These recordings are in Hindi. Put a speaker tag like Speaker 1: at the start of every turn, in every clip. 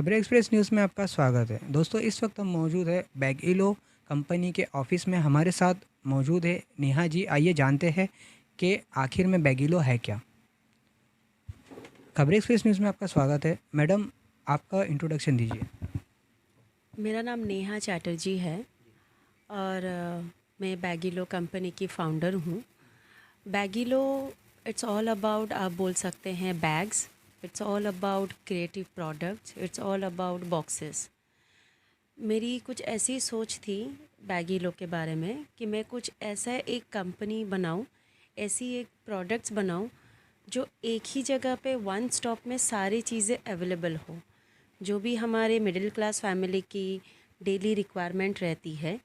Speaker 1: खबर एक्सप्रेस न्यूज़ में आपका स्वागत है। दोस्तों, इस वक्त हम मौजूद है बैगिलो कंपनी के ऑफिस में। हमारे साथ मौजूद है नेहा जी। आइए जानते हैं कि आखिर में बैगिलो है क्या। खबर एक्सप्रेस न्यूज़ में आपका स्वागत है। मैडम, आपका इंट्रोडक्शन दीजिए।
Speaker 2: मेरा नाम नेहा चैटर्जी है और मैं बैगिलो कंपनी की फ़ाउंडर हूँ। बैगिलो इट्स ऑल अबाउट, आप बोल सकते हैं, bags. It's all about creative products, it's all about boxes. मेरी कुछ ऐसी सोच थी बैगिलो के बारे में कि मैं कुछ ऐसा एक कंपनी बनाऊँ, ऐसी एक प्रोडक्ट्स बनाऊँ जो एक ही जगह पे वन स्टॉप में सारी चीज़ें अवेलेबल हो। जो भी हमारे मिडिल क्लास फैमिली की डेली रिक्वायरमेंट रहती है,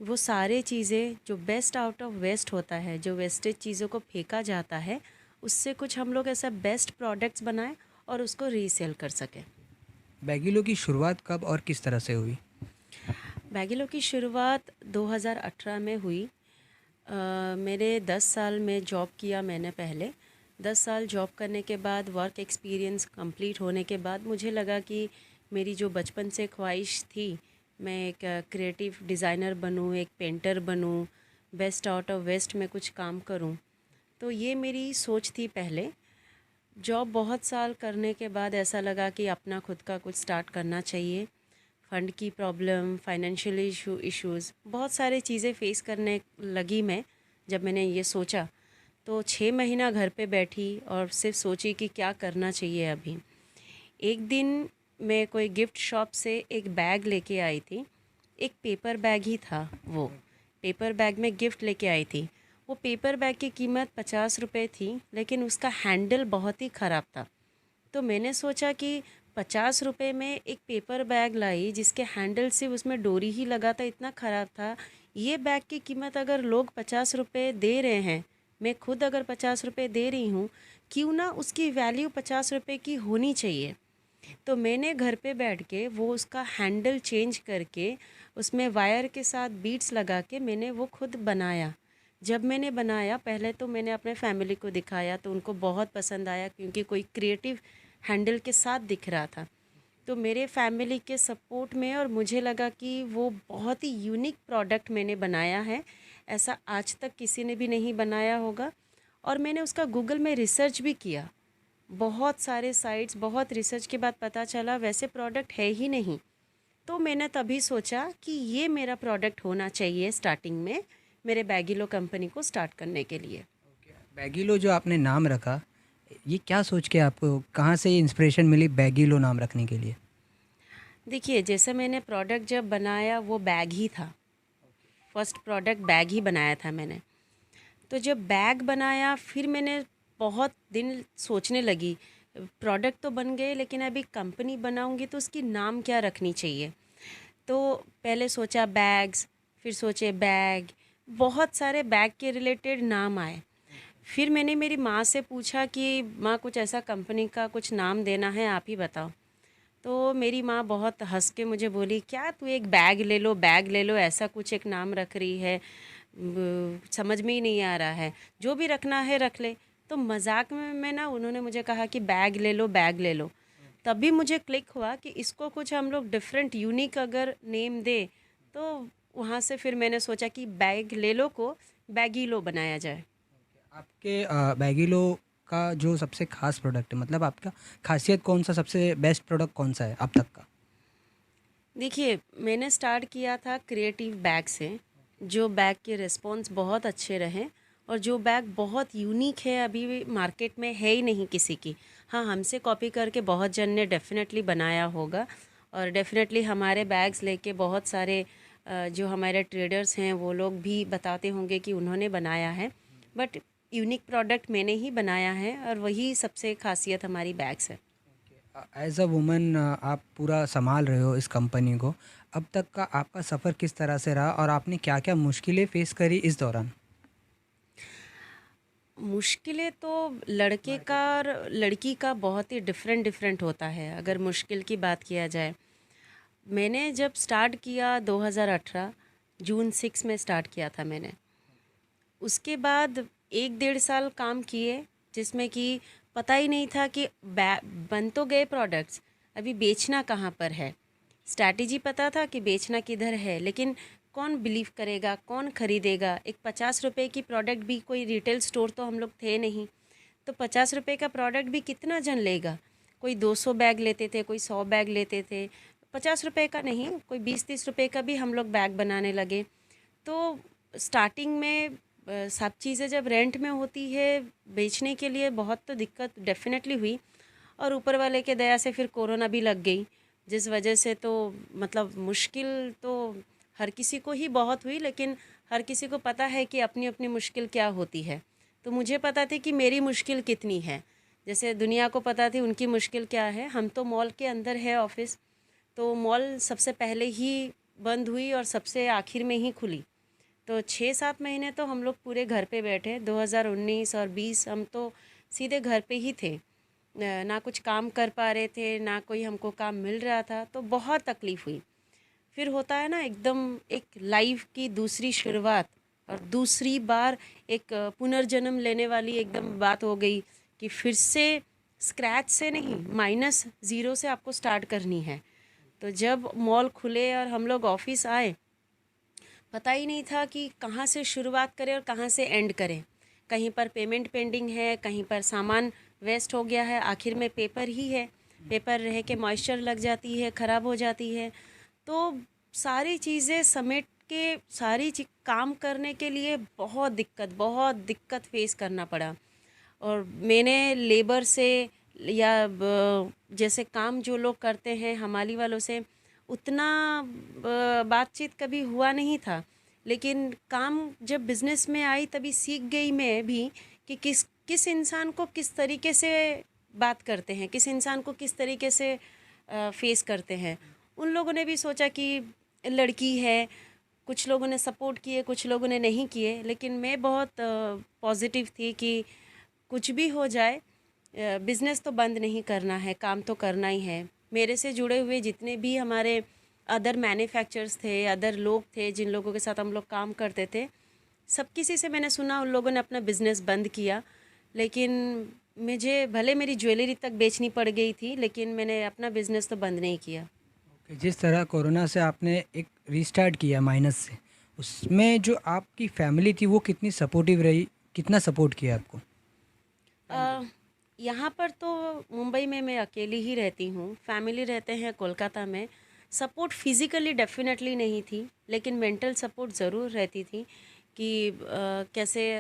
Speaker 2: वो सारे चीज़ें जो बेस्ट आउट ऑफ वेस्ट होता है, जो वेस्टेज चीज़ों को फेंका जाता है, उससे कुछ हम लोग ऐसा बेस्ट प्रोडक्ट्स बनाएं और उसको रीसेल कर सकें।
Speaker 1: बैगिलो की शुरुआत कब और किस तरह से हुई?
Speaker 2: बैगिलो की शुरुआत 2018 में हुई। मेरे 10 साल में जॉब किया मैंने पहले। 10 साल जॉब करने के बाद, वर्क एक्सपीरियंस कंप्लीट होने के बाद, मुझे लगा कि मेरी जो बचपन से ख्वाहिश थी, मैं एक क्रिएटिव डिज़ाइनर बनूं, एक पेंटर बनूं, बेस्ट आउट ऑफ वेस्ट में कुछ काम करूं। तो ये मेरी सोच थी पहले। जॉब बहुत साल करने के बाद ऐसा लगा कि अपना खुद का कुछ स्टार्ट करना चाहिए। फ़ंड की प्रॉब्लम, फाइनेंशियल इश्यूज़, बहुत सारी चीज़ें फ़ेस करने लगी मैं। जब मैंने ये सोचा तो 6 महीना घर पे बैठी और सिर्फ सोची कि क्या करना चाहिए अभी। एक दिन मैं कोई गिफ्ट शॉप से एक बैग लेके आई थी। एक पेपर बैग ही था वो। पेपर बैग में गिफ्ट लेके आई थी। वो पेपर बैग की कीमत 50 रुपये थी, लेकिन उसका हैंडल बहुत ही ख़राब था। तो मैंने सोचा कि 50 रुपये में एक पेपर बैग लाई जिसके हैंडल से उसमें डोरी ही लगा था, इतना ख़राब था। ये बैग की कीमत अगर लोग 50 रुपये दे रहे हैं, मैं खुद अगर 50 रुपये दे रही हूँ, क्यों ना उसकी वैल्यू 50 रुपये की होनी चाहिए। तो मैंने घर पे बैठ के वो उसका हैंडल चेंज करके उसमें वायर के साथ बीट्स लगा के मैंने वो खुद बनाया। जब मैंने बनाया, पहले तो मैंने अपने फैमिली को दिखाया तो उनको बहुत पसंद आया, क्योंकि कोई क्रिएटिव हैंडल के साथ दिख रहा था। तो मेरे फैमिली के सपोर्ट में, और मुझे लगा कि वो बहुत ही यूनिक प्रोडक्ट मैंने बनाया है, ऐसा आज तक किसी ने भी नहीं बनाया होगा। और मैंने उसका गूगल में रिसर्च भी किया, बहुत सारे साइट्स, बहुत रिसर्च के बाद पता चला वैसे प्रोडक्ट है ही नहीं। तो मैंने तभी सोचा कि ये मेरा प्रोडक्ट होना चाहिए स्टार्टिंग में, मेरे बैगिलो कंपनी को स्टार्ट करने के लिए।
Speaker 1: बैगिलो जो आपने नाम रखा, ये क्या सोच के आपको कहाँ से ये इंस्पिरेशन मिली बैगिलो नाम रखने के लिए?
Speaker 2: देखिए, जैसे मैंने प्रोडक्ट जब बनाया वो बैग ही था। फर्स्ट प्रोडक्ट बैग ही बनाया था मैंने। तो जब बैग बनाया फिर मैंने बहुत दिन सोचने लगी। प्रोडक्ट तो बन गए, लेकिन अभी कंपनी बनाऊंगी तो उसकी नाम क्या रखनी चाहिए। तो पहले सोचा बैग्स, फिर सोचे बैग, बहुत सारे बैग के रिलेटेड नाम आए। फिर मैंने मेरी माँ से पूछा कि माँ, कुछ ऐसा कंपनी का कुछ नाम देना है, आप ही बताओ। तो मेरी माँ बहुत हंस के मुझे बोली, क्या तू एक बैग ले लो, बैग ले लो, ऐसा कुछ एक नाम रख रही है, समझ में ही नहीं आ रहा है, जो भी रखना है रख ले। तो मजाक में ना उन्होंने मुझे कहा कि बैग ले लो, बैग ले लो। तभी मुझे क्लिक हुआ कि इसको कुछ हम लोग डिफरेंट यूनिक अगर नेम दे, तो वहाँ से फिर मैंने सोचा कि बैग ले लो को बैगी लो बनाया जाए।
Speaker 1: आपके बैगिलो का जो सबसे खास प्रोडक्ट है, मतलब आपका खासियत कौन सा, सबसे बेस्ट प्रोडक्ट कौन सा है अब तक का?
Speaker 2: देखिए, मैंने स्टार्ट किया था क्रिएटिव बैग से, जो बैग के रिस्पॉन्स बहुत अच्छे रहे, और जो बैग बहुत यूनिक है, अभी भी मार्केट में है ही नहीं किसी की। हाँ, हमसे कॉपी करके बहुत जन ने डेफिनेटली बनाया होगा, और डेफिनेटली हमारे बैग्स लेके बहुत सारे जो हमारे ट्रेडर्स हैं वो लोग भी बताते होंगे कि उन्होंने बनाया है। बट यूनिक प्रोडक्ट मैंने ही बनाया है, और वही सबसे खासियत हमारी बैग्स है।
Speaker 1: एज अ वुमन आप पूरा संभाल रहे हो इस कंपनी को। अब तक का आपका सफ़र किस तरह से रहा और आपने क्या-क्या मुश्किलें फेस करी इस दौरान?
Speaker 2: मुश्किलें तो लड़के का और लड़की का बहुत ही डिफरेंट डिफरेंट होता है। अगर मुश्किल की बात किया जाए, मैंने जब स्टार्ट किया 2018 जून 6 में स्टार्ट किया था मैंने। उसके बाद 1 डेढ़ साल काम किए, जिसमें कि पता ही नहीं था कि बन तो गए प्रोडक्ट्स, अभी बेचना कहाँ पर है। स्ट्रैटेजी पता था कि बेचना किधर है, लेकिन कौन बिलीव करेगा, कौन खरीदेगा। एक 50 रुपए की प्रोडक्ट भी, कोई रिटेल स्टोर तो हम लोग थे नहीं, तो 50 रुपए का प्रोडक्ट भी कितना जन लेगा। कोई 200 बैग लेते थे, कोई 100 बैग लेते थे। 50 रुपए का नहीं, कोई 20-30 रुपए का भी हम लोग बैग बनाने लगे। तो स्टार्टिंग में सब चीज़ें जब रेंट में होती है, बेचने के लिए बहुत तो दिक्कत डेफिनेटली हुई। और ऊपर वाले के दया से फिर कोरोना भी लग गई, जिस वजह से तो मतलब मुश्किल तो हर किसी को ही बहुत हुई, लेकिन हर किसी को पता है कि अपनी अपनी मुश्किल क्या होती है। तो मुझे पता थी कि मेरी मुश्किल कितनी है, जैसे दुनिया को पता थी उनकी मुश्किल क्या है। हम तो मॉल के अंदर है ऑफिस, तो मॉल सबसे पहले ही बंद हुई और सबसे आखिर में ही खुली। तो 6-7 महीने तो हम लोग पूरे घर पे बैठे। 2019 और 20 हम तो सीधे घर पे ही थे, ना कुछ काम कर पा रहे थे, ना कोई हमको काम मिल रहा था, तो बहुत तकलीफ़ हुई। फिर होता है ना एकदम एक लाइफ की दूसरी शुरुआत, और दूसरी बार एक पुनर्जन्म लेने वाली एकदम बात हो गई कि फिर से स्क्रैच से नहीं, -0 से आपको स्टार्ट करनी है। तो जब मॉल खुले और हम लोग ऑफिस आए, पता ही नहीं था कि कहाँ से शुरुआत करें और कहाँ से एंड करें। कहीं पर पेमेंट पेंडिंग है, कहीं पर सामान वेस्ट हो गया है, आखिर में पेपर ही है, पेपर रह के मॉइस्चर लग जाती है, ख़राब हो जाती है। तो सारी चीज़ें समेट के काम करने के लिए बहुत दिक्कत फेस करना पड़ा। और मैंने लेबर से या जैसे काम जो लोग करते हैं हमाली वालों से उतना बातचीत कभी हुआ नहीं था, लेकिन काम जब बिज़नेस में आई तभी सीख गई मैं भी कि किस किस इंसान को किस तरीके से बात करते हैं, किस इंसान को किस तरीके से फेस करते हैं। उन लोगों ने भी सोचा कि लड़की है, कुछ लोगों ने सपोर्ट किए, कुछ लोगों ने नहीं किए, लेकिन मैं बहुत पॉजिटिव थी कि कुछ भी हो जाए, बिज़नेस तो बंद नहीं करना है, काम तो करना ही है। मेरे से जुड़े हुए जितने भी हमारे अदर मैन्युफैक्चरर्स थे, अदर लोग थे जिन लोगों के साथ हम लोग काम करते थे, सब किसी से मैंने सुना उन लोगों ने अपना बिज़नेस बंद किया। लेकिन मुझे भले मेरी ज्वेलरी तक बेचनी पड़ गई थी, लेकिन मैंने अपना बिज़नेस तो बंद नहीं किया।
Speaker 1: कि जिस तरह कोरोना से आपने एक रीस्टार्ट किया माइनस से, उसमें जो आपकी फैमिली थी वो कितनी सपोर्टिव रही, कितना सपोर्ट किया आपको?
Speaker 2: अ, यहाँ पर तो मुंबई में मैं अकेली ही रहती हूँ, फैमिली रहते हैं कोलकाता में। सपोर्ट फिज़िकली डेफिनेटली नहीं थी, लेकिन मेंटल सपोर्ट ज़रूर रहती थी कि कैसे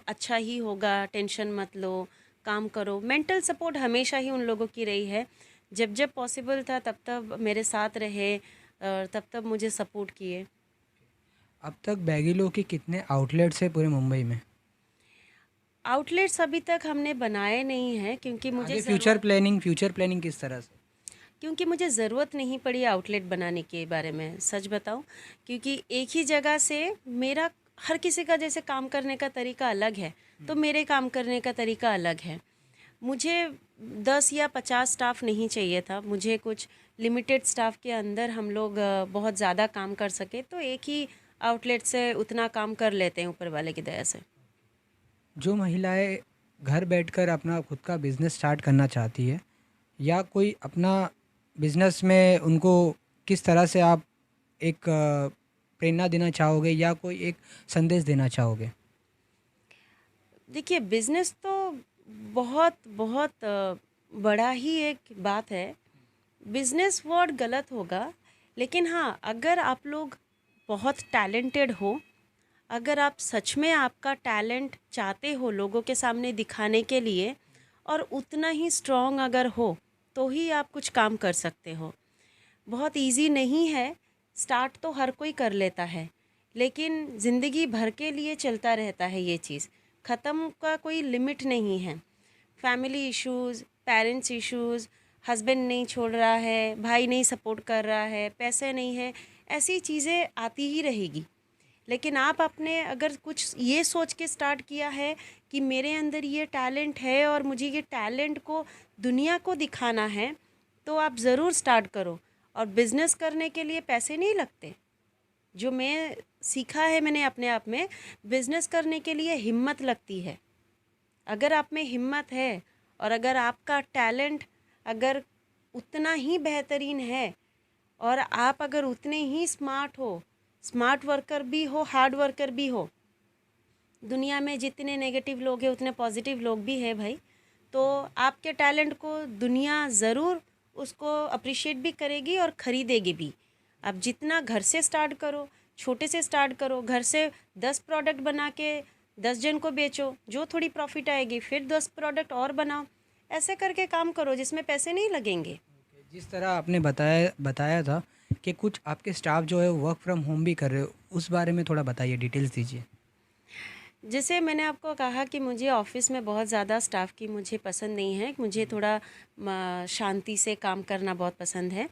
Speaker 2: अच्छा ही होगा, टेंशन मत लो, काम करो। मेंटल सपोर्ट हमेशा ही उन लोगों की रही है। जब जब पॉसिबल था तब तब मेरे साथ रहे और तब तब मुझे सपोर्ट किए।
Speaker 1: अब तक बैगिलो के कितने आउटलेट्स हैं पूरे मुंबई में?
Speaker 2: आउटलेट्स अभी तक हमने बनाए नहीं हैं,
Speaker 1: आगे फ्यूचर प्लानिंग किस तरह से?
Speaker 2: क्योंकि मुझे ज़रूरत नहीं पड़ी आउटलेट बनाने के बारे में, सच बताऊं। क्योंकि एक ही जगह से मेरा, हर किसी का जैसे काम करने का तरीका अलग है, तो मेरे काम करने का तरीका अलग है। मुझे 10 या 50 स्टाफ नहीं चाहिए था, मुझे कुछ लिमिटेड स्टाफ के अंदर हम लोग बहुत ज़्यादा काम कर सके, तो एक ही आउटलेट से उतना काम कर लेते हैं ऊपर वाले की दया से।
Speaker 1: जो महिलाएं घर बैठकर अपना खुद का बिजनेस स्टार्ट करना चाहती है, या कोई अपना बिजनेस में उनको किस तरह से आप एक प्रेरणा देना चाहोगे या कोई एक संदेश देना चाहोगे?
Speaker 2: देखिए, बिज़नेस तो बहुत बहुत बड़ा ही एक बात है। बिज़नेस वर्ड गलत होगा, लेकिन हाँ, अगर आप लोग बहुत टैलेंटेड हो, अगर आप सच में आपका टैलेंट चाहते हो लोगों के सामने दिखाने के लिए, और उतना ही स्ट्रॉन्ग अगर हो, तो ही आप कुछ काम कर सकते हो। बहुत इजी नहीं है, स्टार्ट तो हर कोई कर लेता है, लेकिन ज़िंदगी भर के लिए चलता रहता है ये चीज़, ख़त्म का कोई लिमिट नहीं है। Family issues, parents issues, husband नहीं छोड़ रहा है, भाई नहीं सपोर्ट कर रहा है, पैसे नहीं है, ऐसी चीज़ें आती ही रहेगी। लेकिन आप अपने अगर कुछ ये सोच के स्टार्ट किया है कि मेरे अंदर ये टैलेंट है और मुझे ये टैलेंट को दुनिया को दिखाना है, तो आप ज़रूर स्टार्ट करो। और बिज़नेस करने के लिए पैसे नहीं लगते। जो मैं सीखा है मैंने अपने आप में, बिज़नेस करने के लिए हिम्मत लगती है। अगर आप में हिम्मत है और अगर आपका टैलेंट अगर उतना ही बेहतरीन है। और आप अगर उतने ही स्मार्ट हो, स्मार्ट वर्कर भी हो, हार्ड वर्कर भी हो, दुनिया में जितने नेगेटिव लोग हैं उतने पॉजिटिव लोग भी हैं भाई। तो आपके टैलेंट को दुनिया ज़रूर उसको अप्रिशिएट भी करेगी और ख़रीदेगी भी। आप जितना घर से स्टार्ट करो, छोटे से स्टार्ट करो, घर से 10 प्रोडक्ट बना के 10 जन को बेचो, जो थोड़ी प्रॉफिट आएगी, फिर 10 प्रोडक्ट और बनाओ, ऐसे करके काम करो जिसमें पैसे नहीं लगेंगे।
Speaker 1: जिस तरह आपने बताया बताया था कि कुछ आपके स्टाफ जो है वर्क फ्रॉम होम भी कर रहे हो, उस बारे में थोड़ा बताइए, डिटेल्स दीजिए।
Speaker 2: जैसे मैंने आपको कहा कि मुझे ऑफ़िस में बहुत ज़्यादा स्टाफ की मुझे पसंद नहीं है, मुझे थोड़ा शांति से काम करना बहुत पसंद है।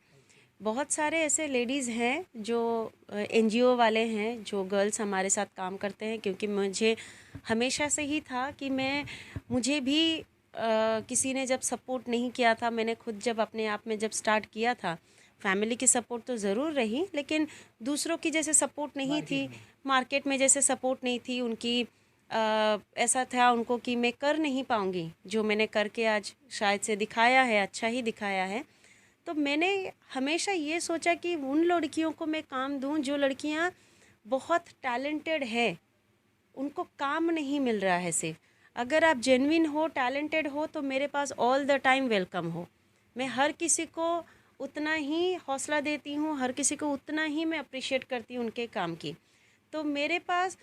Speaker 2: बहुत सारे ऐसे लेडीज़ हैं जो एनजीओ वाले हैं, जो गर्ल्स हमारे साथ काम करते हैं, क्योंकि मुझे हमेशा से ही था कि मुझे भी किसी ने जब सपोर्ट नहीं किया था, मैंने खुद जब अपने आप में जब स्टार्ट किया था, फैमिली की सपोर्ट तो ज़रूर रही, लेकिन दूसरों की जैसे सपोर्ट नहीं थी, मार्केट में जैसे सपोर्ट नहीं थी उनकी। ऐसा था उनको कि मैं कर नहीं पाऊँगी जो मैंने करके आज शायद से दिखाया है, अच्छा ही दिखाया है। तो मैंने हमेशा ये सोचा कि उन लड़कियों को मैं काम दूं जो लड़कियां बहुत टैलेंटेड है, उनको काम नहीं मिल रहा है। सिर्फ अगर आप जेन्युइन हो, टैलेंटेड हो, तो मेरे पास ऑल द टाइम वेलकम हो। मैं हर किसी को उतना ही हौसला देती हूँ, हर किसी को उतना ही मैं अप्रिशिएट करती हूँ उनके काम की। तो मेरे पास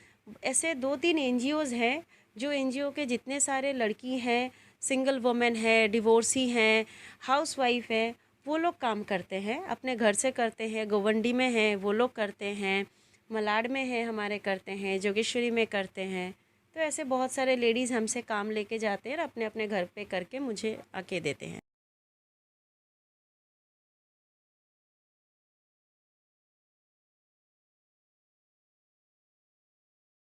Speaker 2: ऐसे 2-3 एनजीओज़ हैं, जो एनजीओ के जितने सारे लड़की हैं, सिंगल वुमेन है, डिवोर्सी हैं, हाउसवाइफ है, वो लोग काम करते हैं, अपने घर से करते हैं। गोवंडी में हैं वो लोग करते हैं, मलाड में है हमारे करते हैं, जोगेश्वरी में करते हैं। तो ऐसे बहुत सारे लेडीज़ हमसे काम लेके जाते हैं और अपने अपने घर पे करके मुझे आके देते हैं।